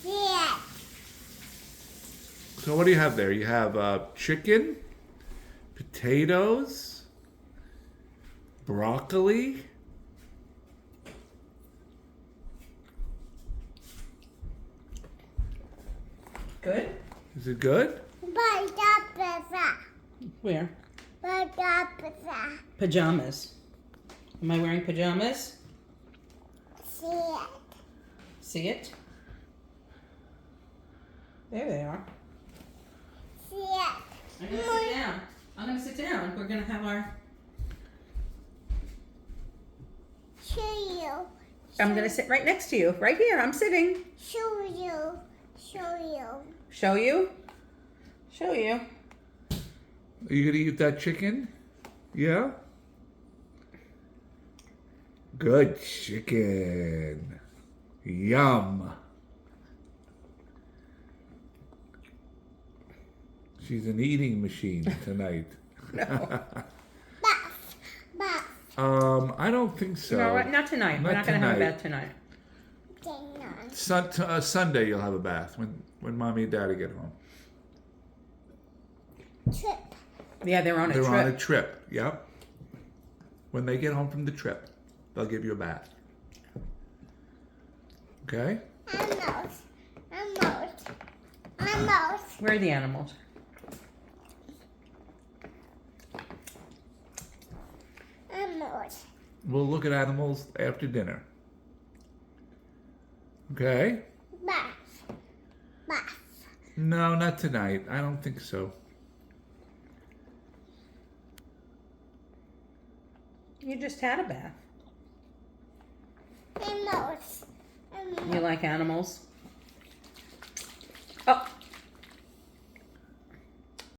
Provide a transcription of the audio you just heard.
Yeah. So what do you have there? You have chicken, potatoes, broccoli. Good? Is it good? Where? Pajamas. Am I wearing pajamas? See it? There they are. I'm gonna sit down. I'm gonna sit down. We're gonna have our. I'm gonna sit right next to you. Right here. I'm sitting. Show you. Show you? Show you. Are you gonna eat that chicken? Yeah? Good chicken. Yum. She's an eating machine tonight. I don't think so. No, not tonight. We're not gonna have a bath tonight. Sunday you'll have a bath when mommy and daddy get home. Trip. Yeah, they're on a They're trip. on a trip. Yep. When they get home from the trip, they'll give you a bath. Okay? Where are the animals? We'll look at animals after dinner. Okay? Bath. No, not tonight. I don't think so. You just had a bath. Animals. You like animals?